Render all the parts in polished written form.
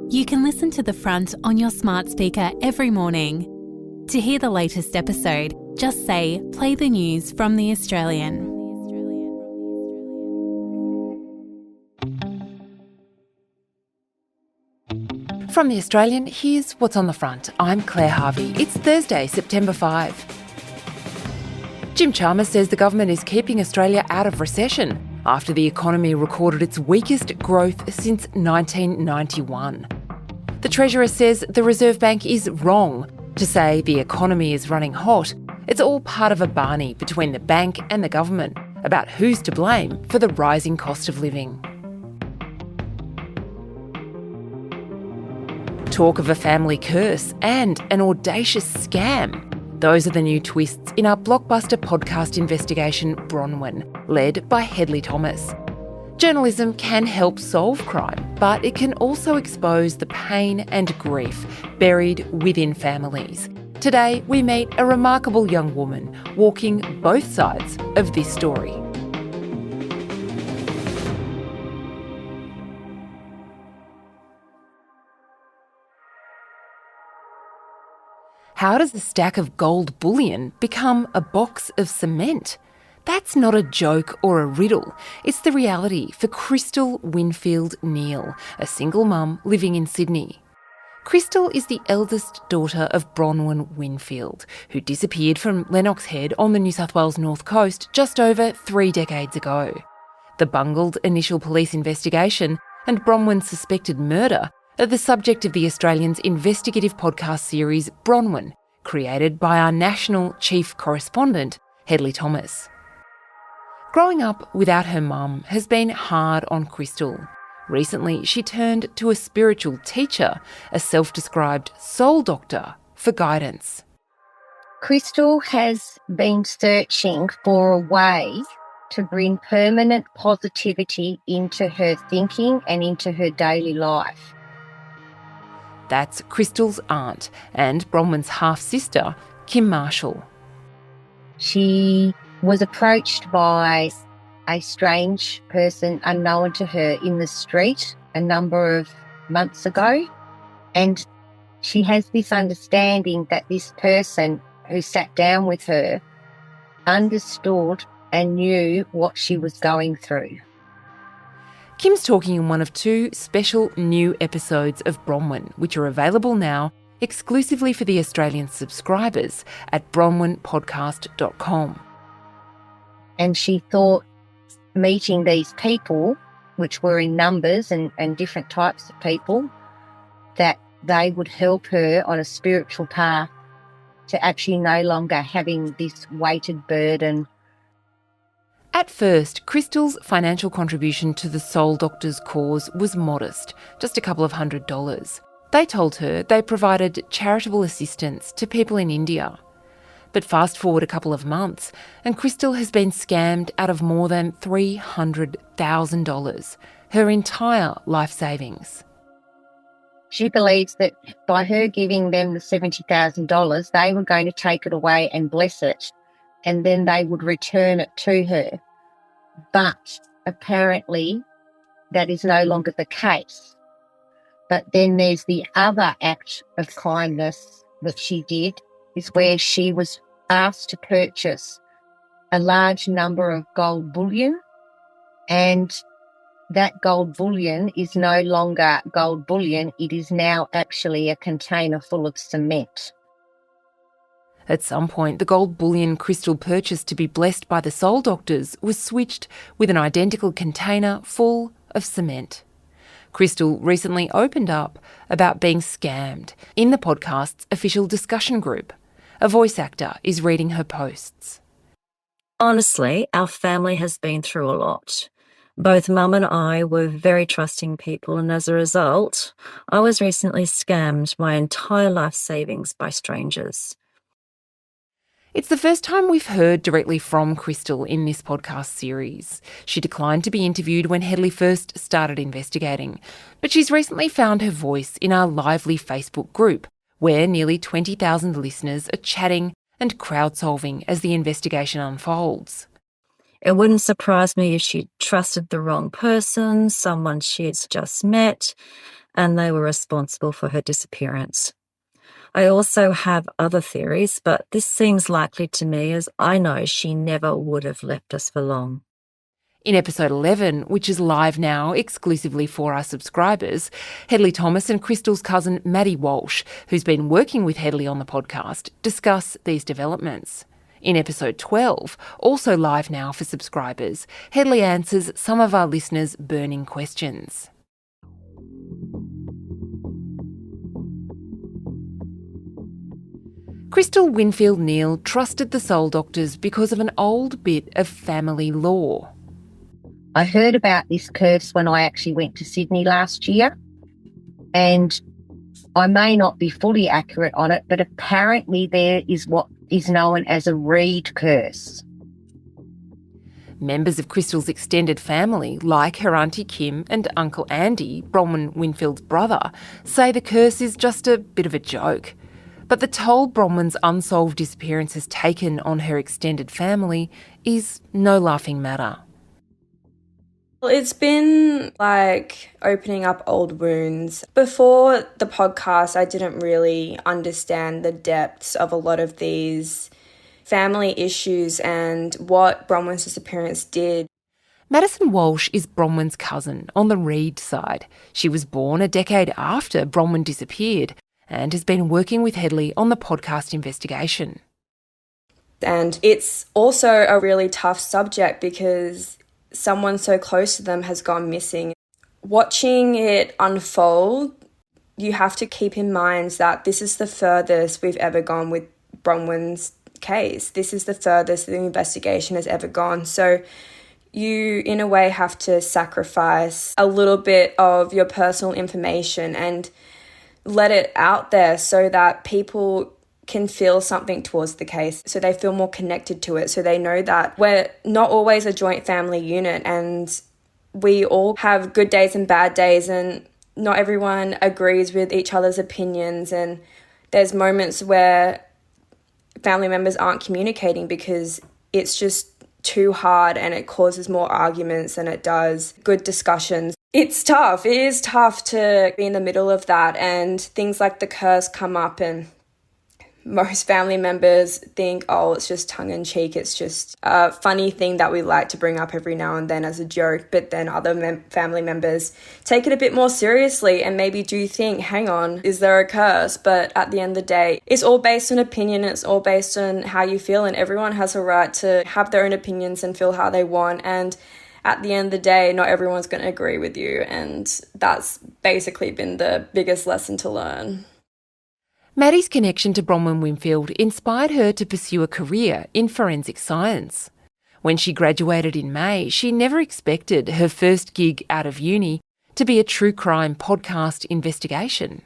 You can listen to The Front on your smart speaker every morning. To hear the latest episode, just say, "Play the news from The Australian." From The Australian, here's what's on the front. I'm Claire Harvey. It's Thursday, September 5. Jim Chalmers says the government is keeping Australia out of recession after the economy recorded its weakest growth since 1991. The Treasurer says the Reserve Bank is wrong to say the economy is running hot. It's all part of a barney between the bank and the government about who's to blame for the rising cost of living. Talk of a family curse and an audacious scam. Those are the new twists in our blockbuster podcast investigation, Bronwyn, led by Hedley Thomas. Journalism can help solve crime, but it can also expose the pain and grief buried within families. Today, we meet a remarkable young woman walking both sides of this story. How does a stack of gold bullion become a box of cement? That's not a joke or a riddle. It's the reality for Crystal Winfield Neal, a single mum living in Sydney. Crystal is the eldest daughter of Bronwyn Winfield, who disappeared from Lennox Head on the New South Wales North Coast just over 3 decades ago. The bungled initial police investigation and Bronwyn's suspected murder are the subject of the Australian's investigative podcast series Bronwyn, created by our national chief correspondent, Hedley Thomas. Growing up without her mum has been hard on Crystal. Recently, she turned to a spiritual teacher, a self-described soul doctor, for guidance. Crystal has been searching for a way to bring permanent positivity into her thinking and into her daily life. That's Crystal's aunt and Bronwyn's half-sister, Kim Marshall. She was approached by a strange person unknown to her in the street a number of months ago, and she has this understanding that this person who sat down with her understood and knew what she was going through. Kim's talking in one of 2 special new episodes of Bronwyn, which are available now exclusively for the Australian subscribers at bronwynpodcast.com. And she thought meeting these people, which were in numbers and different types of people, that they would help her on a spiritual path to actually no longer having this weighted burden. At first, Crystal's financial contribution to the Soul Doctors cause was modest, just a couple of $100. They told her they provided charitable assistance to people in India. But fast forward a couple of months, and Crystal has been scammed out of more than $300,000, her entire life savings. She believes that by her giving them the $70,000, they were going to take it away and bless it, and then they would return it to her. But apparently that is no longer the case. But then there's the other act of kindness that she did, is where she was asked to purchase a large number of gold bullion, and that gold bullion is no longer gold bullion, it is now actually a container full of cement. At some point, the gold bullion Crystal purchased to be blessed by the Soul Doctors was switched with an identical container full of cement. Crystal recently opened up about being scammed in the podcast's official discussion group. A voice actor is reading her posts. Honestly, our family has been through a lot. Both Mum and I were very trusting people, and as a result, I was recently scammed my entire life savings by strangers. It's the first time we've heard directly from Crystal in this podcast series. She declined to be interviewed when Hedley first started investigating, but she's recently found her voice in our lively Facebook group, where nearly 20,000 listeners are chatting and crowd-solving as the investigation unfolds. It wouldn't surprise me if she trusted the wrong person, someone she had just met, and they were responsible for her disappearance. I also have other theories, but this seems likely to me as I know she never would have left us for long. In episode 11, which is live now exclusively for our subscribers, Hedley Thomas and Crystal's cousin Maddie Walsh, who's been working with Hedley on the podcast, discuss these developments. In episode 12, also live now for subscribers, Hedley answers some of our listeners' burning questions. Crystal Winfield Neal trusted the Soul Doctors because of an old bit of family law. I heard about this curse when I actually went to Sydney last year, and I may not be fully accurate on it, but apparently there is what is known as a reed curse. Members of Crystal's extended family, like her Auntie Kim and Uncle Andy, Bronwyn Winfield's brother, say the curse is just a bit of a joke. But the toll Bronwyn's unsolved disappearance has taken on her extended family is no laughing matter. Well, it's been like opening up old wounds. Before the podcast, I didn't really understand the depths of a lot of these family issues and what Bronwyn's disappearance did. Madison Walsh is Bronwyn's cousin on the Reed side. She was born a decade after Bronwyn disappeared and has been working with Hedley on the podcast investigation. And it's also a really tough subject because someone so close to them has gone missing. Watching it unfold, you have to keep in mind that this is the furthest we've ever gone with Bronwyn's case. This is the furthest the investigation has ever gone. So you, in a way, have to sacrifice a little bit of your personal information and let it out there so that people can feel something towards the case, so they feel more connected to it, so they know that we're not always a joint family unit and we all have good days and bad days and not everyone agrees with each other's opinions, and there's moments where family members aren't communicating because it's just too hard and it causes more arguments than it does good discussions. It's tough. It is tough to be in the middle of that, and things like the curse come up and most family members think, oh, it's just tongue-in-cheek. It's just a funny thing that we like to bring up every now and then as a joke. But then other family members take it a bit more seriously and maybe do think, hang on, is there a curse? But at the end of the day, it's all based on opinion. It's all based on how you feel. And everyone has a right to have their own opinions and feel how they want. And at the end of the day, not everyone's going to agree with you. And that's basically been the biggest lesson to learn. Maddie's connection to Bronwyn Winfield inspired her to pursue a career in forensic science. When she graduated in May, she never expected her first gig out of uni to be a true crime podcast investigation.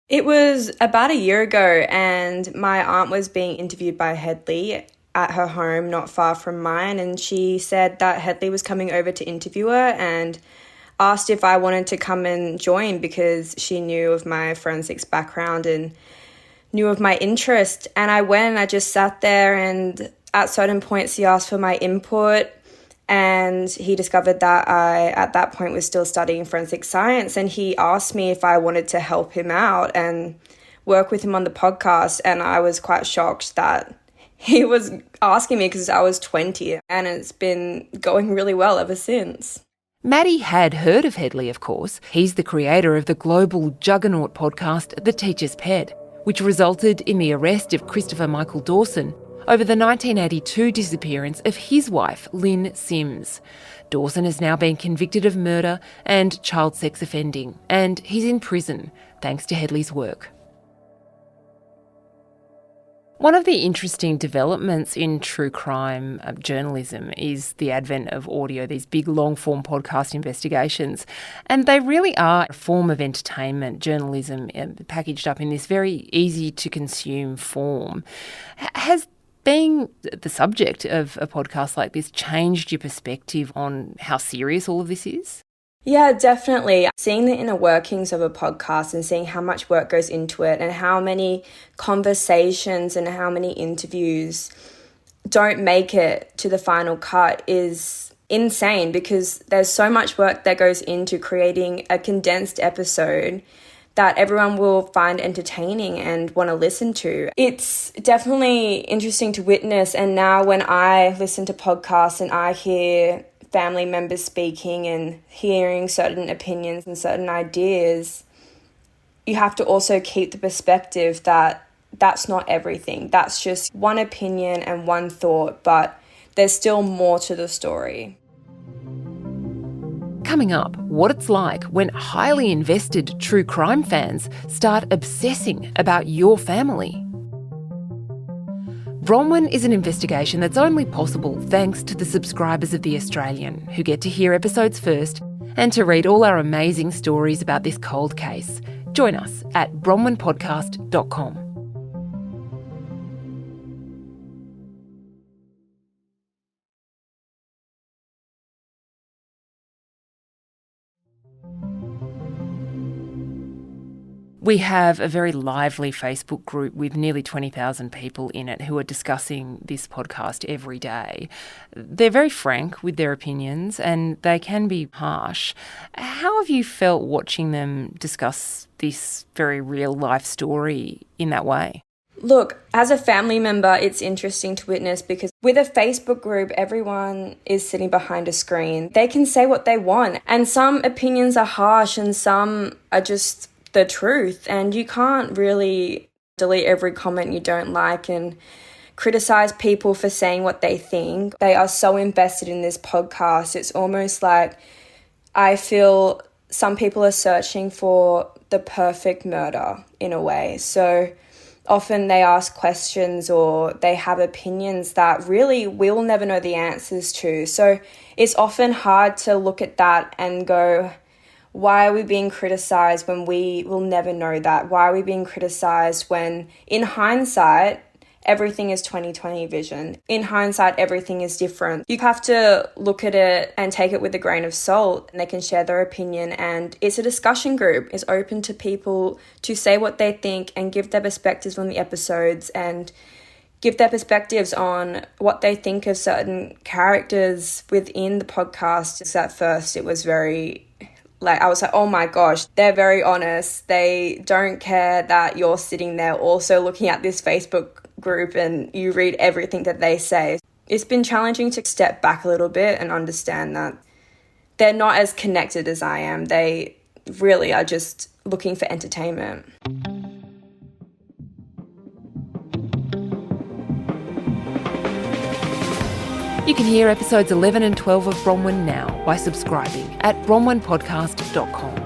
It was about a year ago, and my aunt was being interviewed by Hedley at her home not far from mine, and she said that Hedley was coming over to interview her and asked if I wanted to come and join because she knew of my forensics background and knew of my interest. And I went and I just sat there, and at certain points he asked for my input, and he discovered that I at that point was still studying forensic science, and he asked me if I wanted to help him out and work with him on the podcast. And I was quite shocked that he was asking me because I was 20, and it's been going really well ever since. Maddie had heard of Hedley, of course. He's the creator of the global juggernaut podcast The Teacher's Pet, which resulted in the arrest of Christopher Michael Dawson over the 1982 disappearance of his wife, Lynn Sims. Dawson has now been convicted of murder and child sex offending, and he's in prison thanks to Hedley's work. One of the interesting developments in true crime journalism is the advent of audio, these big long-form podcast investigations. And they really are a form of entertainment, journalism, packaged up in this very easy-to-consume form. Has being the subject of a podcast like this changed your perspective on how serious all of this is? Yeah, definitely. Seeing the inner workings of a podcast and seeing how much work goes into it and how many conversations and how many interviews don't make it to the final cut is insane because there's so much work that goes into creating a condensed episode that everyone will find entertaining and want to listen to. It's definitely interesting to witness. And now when I listen to podcasts and I hear family members speaking and hearing certain opinions and certain ideas, you have to also keep the perspective that that's not everything. That's just one opinion and one thought, but there's still more to the story. Coming up, what it's like when highly invested true crime fans start obsessing about your family. Bronwyn is an investigation that's only possible thanks to the subscribers of The Australian, who get to hear episodes first and to read all our amazing stories about this cold case. Join us at bronwynpodcast.com. We have a very lively Facebook group with nearly 20,000 people in it who are discussing this podcast every day. They're very frank with their opinions and they can be harsh. How have you felt watching them discuss this very real life story in that way? Look, as a family member, it's interesting to witness because with a Facebook group, everyone is sitting behind a screen. They can say what they want, and some opinions are harsh and some are just the truth, and you can't really delete every comment you don't like and criticize people for saying what they think. They are so invested in this podcast. It's almost like I feel some people are searching for the perfect murder in a way. So often they ask questions or they have opinions that really we'll never know the answers to. So it's often hard to look at that and go, why are we being criticized when we will never know that? Why are we being criticized when, in hindsight, everything is 20/20 vision? In hindsight, everything is different. You have to look at it and take it with a grain of salt, and they can share their opinion. And it's a discussion group. It's open to people to say what they think and give their perspectives on the episodes and give their perspectives on what they think of certain characters within the podcast. At first, it was very... I was like, oh my gosh, they're very honest. They don't care that you're sitting there also looking at this Facebook group and you read everything that they say. It's been challenging to step back a little bit and understand that they're not as connected as I am. They really are just looking for entertainment. You can hear episodes 11 and 12 of Bronwyn now by subscribing at bronwynpodcast.com.